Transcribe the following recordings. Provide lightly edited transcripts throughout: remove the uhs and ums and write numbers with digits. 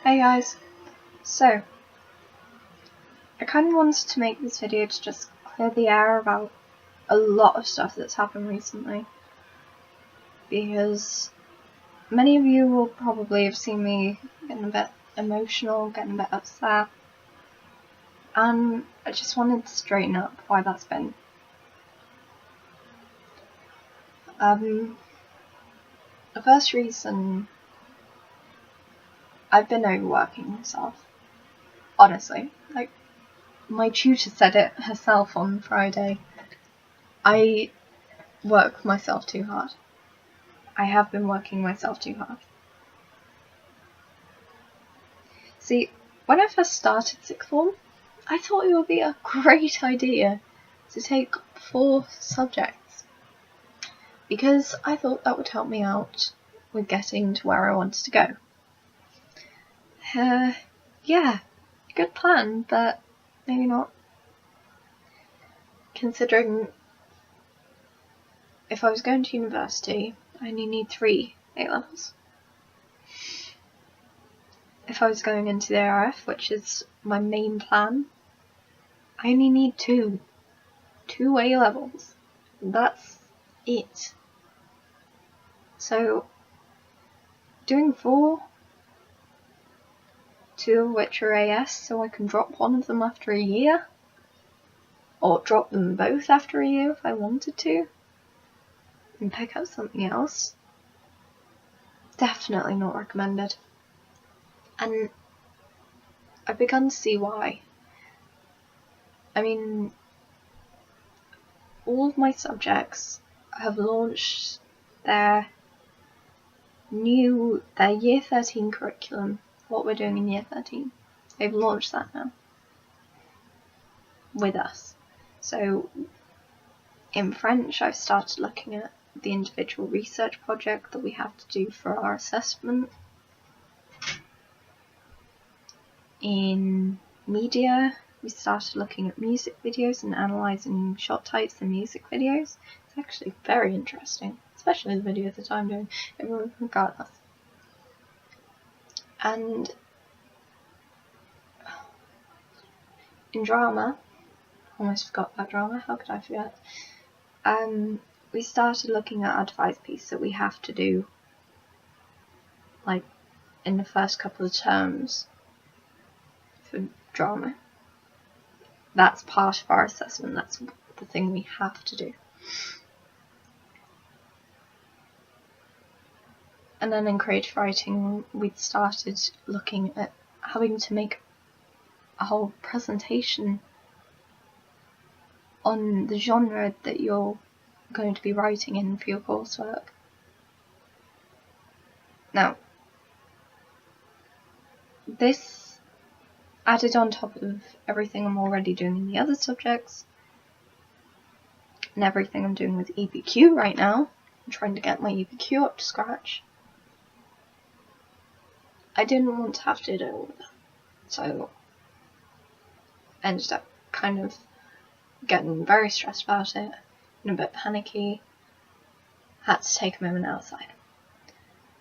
Hey guys, so I kind of wanted to make this video to just clear the air about a lot of stuff that's happened recently, because many of you will probably have seen me getting a bit emotional, getting a bit upset, and I just wanted to straighten up why that's been. The first reason, I've been overworking myself, honestly. Like, my tutor said it herself on Friday. I work myself too hard. I have been working myself too hard. See, when I first started sixth form, I thought it would be a great idea to take 4 subjects, because I thought that would help me out with getting to where I wanted to go. Yeah, good plan, but maybe not. Considering if I was going to university, I only need 3 A-levels. If I was going into the ARF, which is my main plan, I only need 2 A-levels. That's it. So, doing 4, 2 of which are AS, so I can drop one of them after a year, or drop them both after a year if I wanted to, and pick up something else, definitely not recommended. And I've begun to see why. I mean, all of my subjects have launched their year 13 curriculum, what we're doing in year 13. They've launched that now with us. So in French, I've started looking at the individual research project that we have to do for our assessment. In media, we started looking at music videos and analysing shot types in music videos. It's actually very interesting, especially the videos that I'm doing, regardless. And in drama, almost forgot about drama, how could I forget? We started looking at our device piece that we have to do, like, in the first couple of terms for drama. That's part of our assessment, that's the thing we have to do. And then in creative writing, we'd started looking at having to make a whole presentation on the genre that you're going to be writing in for your coursework. Now, this added on top of everything I'm already doing in the other subjects, and everything I'm doing with EPQ right now. I'm trying to get my EPQ up to scratch. I didn't want to have to do all of that, so I ended up kind of getting very stressed about it and a bit panicky. Had to take a moment outside.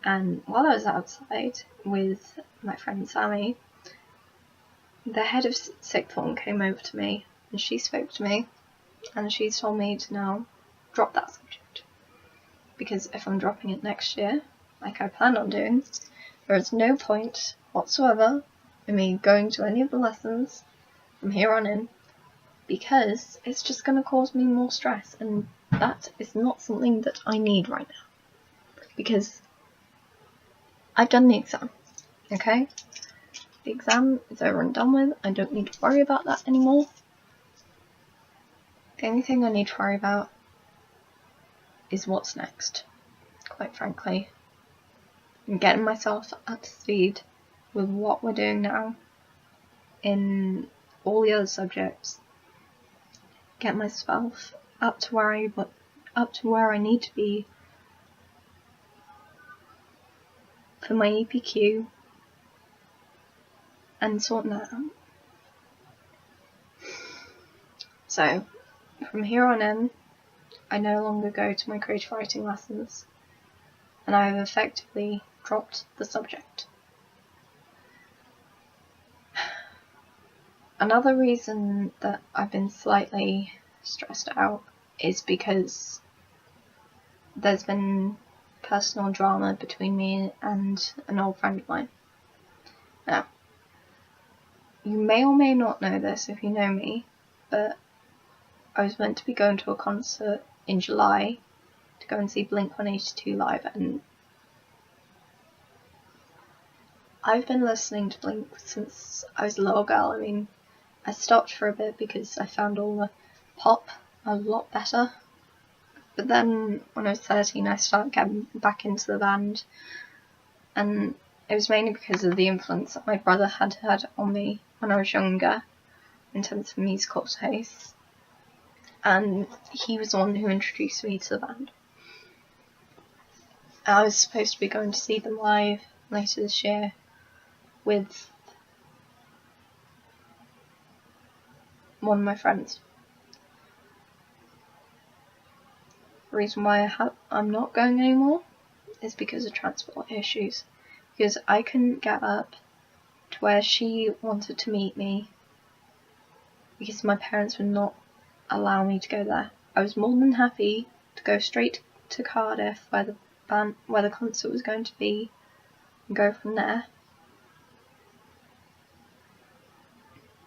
And while I was outside with my friend Sammy, the head of sixth form came over to me and she spoke to me, and she's told me to now drop that subject, because if I'm dropping it next year, like I plan on doing, there is no point whatsoever in me going to any of the lessons from here on in, because it's just going to cause me more stress, and that is not something that I need right now, because I've done the exam, okay? The exam is over and done with. I don't need to worry about that anymore. The only thing I need to worry about is what's next, quite frankly. I'm getting myself up to speed with what we're doing now in all the other subjects. Get myself up to where I need to be for my EPQ, and sorting that out. So, from here on in, I no longer go to my creative writing lessons, and I have effectively dropped the subject. Another reason that I've been slightly stressed out is because there's been personal drama between me and an old friend of mine. Now, you may or may not know this if you know me, but I was meant to be going to a concert in July to go and see Blink-182 live, and I've been listening to Blink since I was a little girl. I mean, I stopped for a bit because I found all the pop a lot better. But then when I was 13, I started getting back into the band, and it was mainly because of the influence that my brother had had on me when I was younger in terms of musical taste. And he was the one who introduced me to the band. I was supposed to be going to see them live later this year with one of my friends. The reason why I'm not going anymore is because of transport issues. Because I couldn't get up to where she wanted to meet me because my parents would not allow me to go there. I was more than happy to go straight to Cardiff where the concert was going to be and go from there.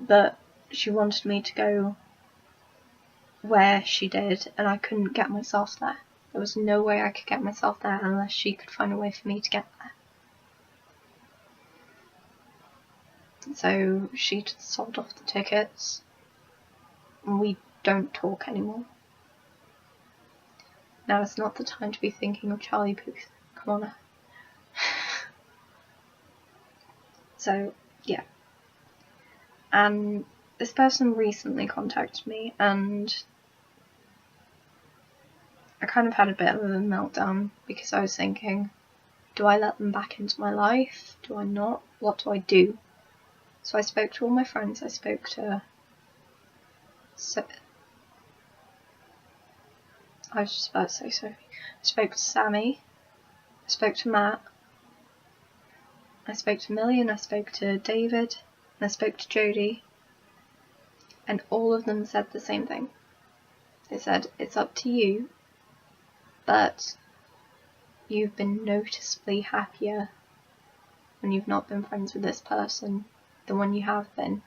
But she wanted me to go where she did, and I couldn't get myself there. There was no way I could get myself there unless she could find a way for me to get there. So she just sold off the tickets, and we don't talk anymore. Now it's not the time to be thinking of Charlie Puth. Come on. So, yeah. And this person recently contacted me, and I kind of had a bit of a meltdown because I was thinking, do I let them back into my life? Do I not? What do I do? So I spoke to all my friends. I spoke to I was just about to say Sophie. I spoke to Sammy. I spoke to Matt. I spoke to Millie, and I spoke to David, and I spoke to Jodie. And all of them said the same thing. They said, it's up to you, but you've been noticeably happier when you've not been friends with this person than when you have been.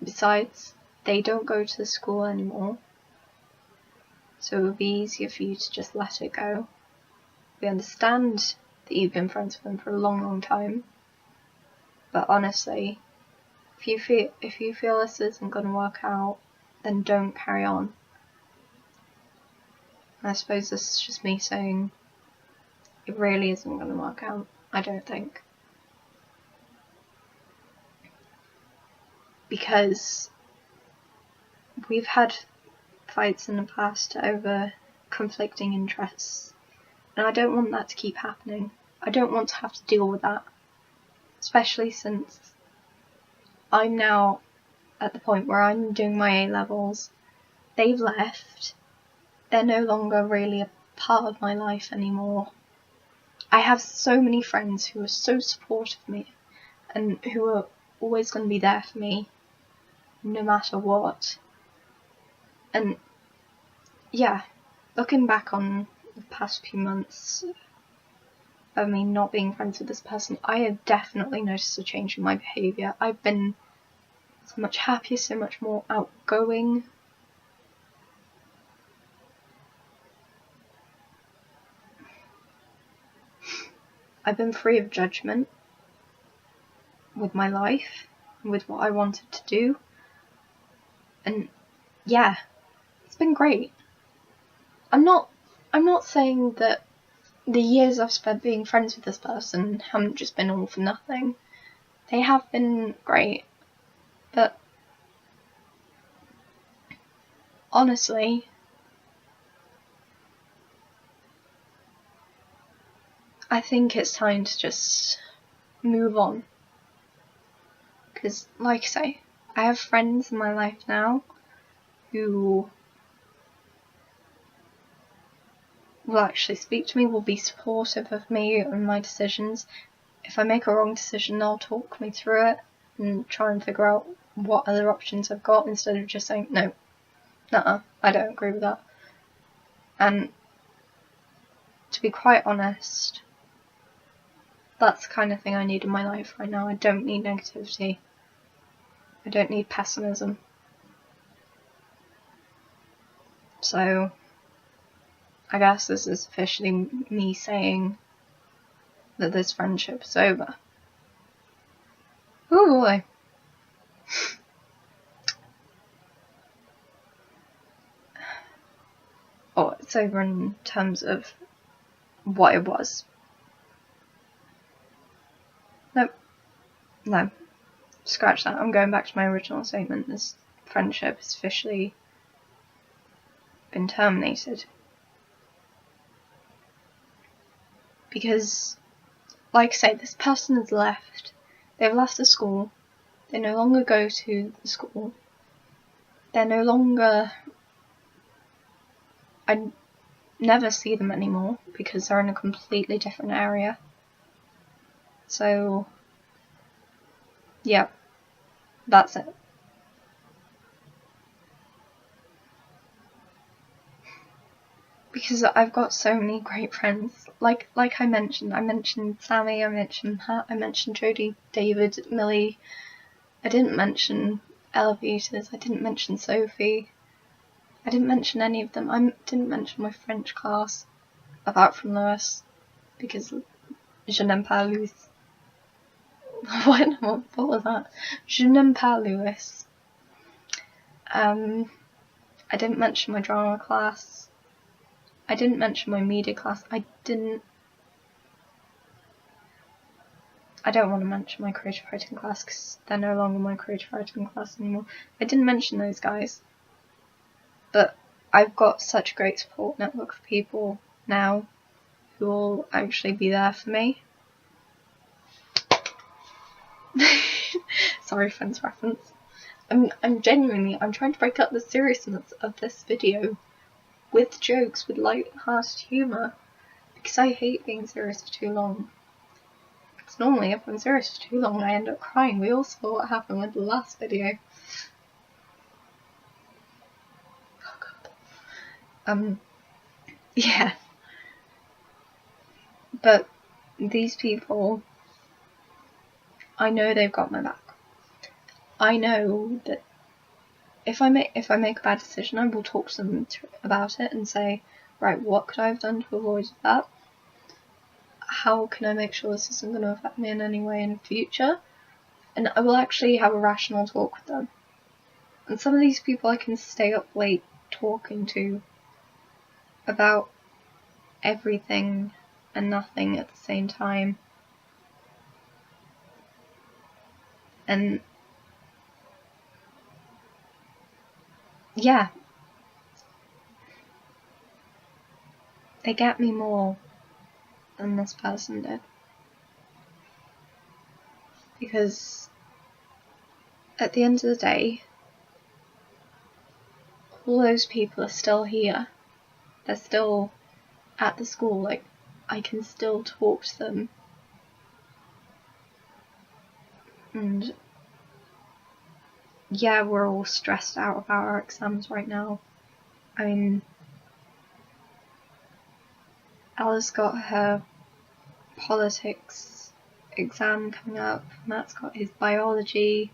Besides, they don't go to the school anymore, so it would be easier for you to just let it go. We understand that you've been friends with them for a long, long time, but honestly, if you feel this isn't going to work out, then don't carry on. And I suppose this is just me saying it really isn't going to work out, I don't think. Because we've had fights in the past over conflicting interests, and I don't want that to keep happening. I don't want to have to deal with that, especially since I'm now at the point where I'm doing my A-levels. They've left. They're no longer really a part of my life anymore. I have so many friends who are so supportive of me and who are always going to be there for me no matter what. And yeah, looking back on the past few months of me not being friends with this person, I have definitely noticed a change in my behaviour. I've been so much happier, so much more outgoing. I've been free of judgment with my life and with what I wanted to do. And yeah, it's been great. I'm not saying that the years I've spent being friends with this person haven't just been all for nothing. They have been great. But honestly, I think it's time to just move on. Because, like I say, I have friends in my life now who will actually speak to me, will be supportive of me and my decisions. If I make a wrong decision, they'll talk me through it. and try and figure out what other options I've got instead of just saying, no, nuh-uh, I don't agree with that. And to be quite honest, that's the kind of thing I need in my life right now. I don't need negativity. I don't need pessimism. So, I guess this is officially me saying that this friendship is over. Oh boy. Oh, it's over in terms of what it was. Nope. No. Scratch that. I'm going back to my original statement. This friendship has officially been terminated. Because, like I say, this person has left. They've left the school. They no longer go to the school. They're no longer... I never see them anymore because they're in a completely different area. So, yeah, that's it. Because I've got so many great friends. Like I mentioned Sammy, I mentioned Pat, I mentioned Jodie, David, Millie. I didn't mention Ella Peters, I didn't mention Sophie. I didn't mention any of them. I didn't mention my French class, apart from Lewis, because je n'aime pas Louis. What was that? Je n'aime pas Lewis. I didn't mention my drama class. I didn't mention my media class. I don't want to mention my creative writing class because they're no longer my creative writing class anymore. I didn't mention those guys. But I've got such a great support network of people now who will actually be there for me. Sorry, Friends reference. I'm genuinely trying to break up the seriousness of this video with jokes, with light-hearted humour, because I hate being serious for too long. Because normally if I'm serious for too long I end up crying. We all saw what happened with the last video. Oh god. Yeah. But these people, I know they've got my back. I know that if I make a bad decision, I will talk to them about it and say, right, what could I have done to avoid that? How can I make sure this isn't going to affect me in any way in the future? And I will actually have a rational talk with them. And some of these people I can stay up late talking to about everything and nothing at the same time. And yeah, they get me more than this person did. Because at the end of the day, all those people are still here. They're still at the school. Like, I can still talk to them. And yeah, we're all stressed out about our exams right now. I mean, Ella's got her politics exam coming up. Matt's got his biology.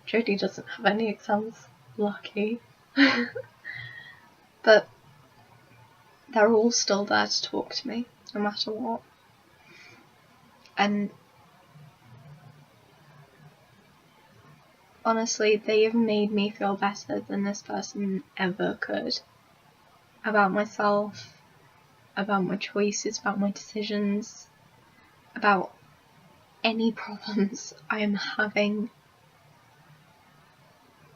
Jodie doesn't have any exams, lucky. But they're all still there to talk to me, no matter what. And honestly, they have made me feel better than this person ever could. About myself, about my choices, about my decisions, about any problems I am having,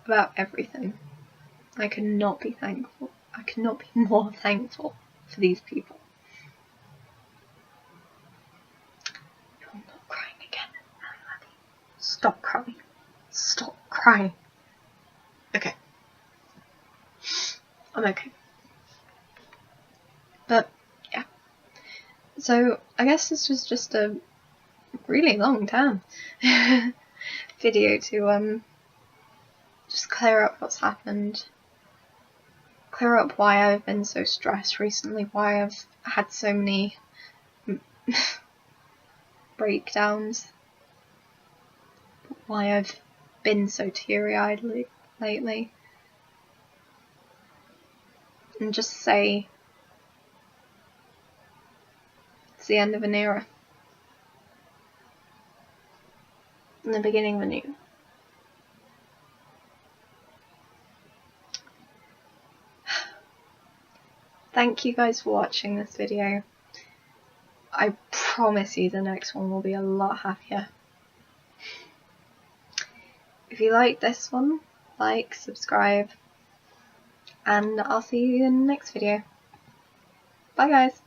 about everything. I could not be thankful. I could not be more thankful for these people. I'm not crying again. Stop crying. Stop crying. Okay. I'm okay. But, yeah. So, I guess this was just a really long term video to just clear up what's happened, clear up why I've been so stressed recently, why I've had so many breakdowns, why I've been so teary-eyed lately, and just say it's the end of an era and the beginning of a new. Thank you guys for watching this video. I promise you the next one will be a lot happier. If you like this one, like, subscribe, and I'll see you in the next video. Bye guys!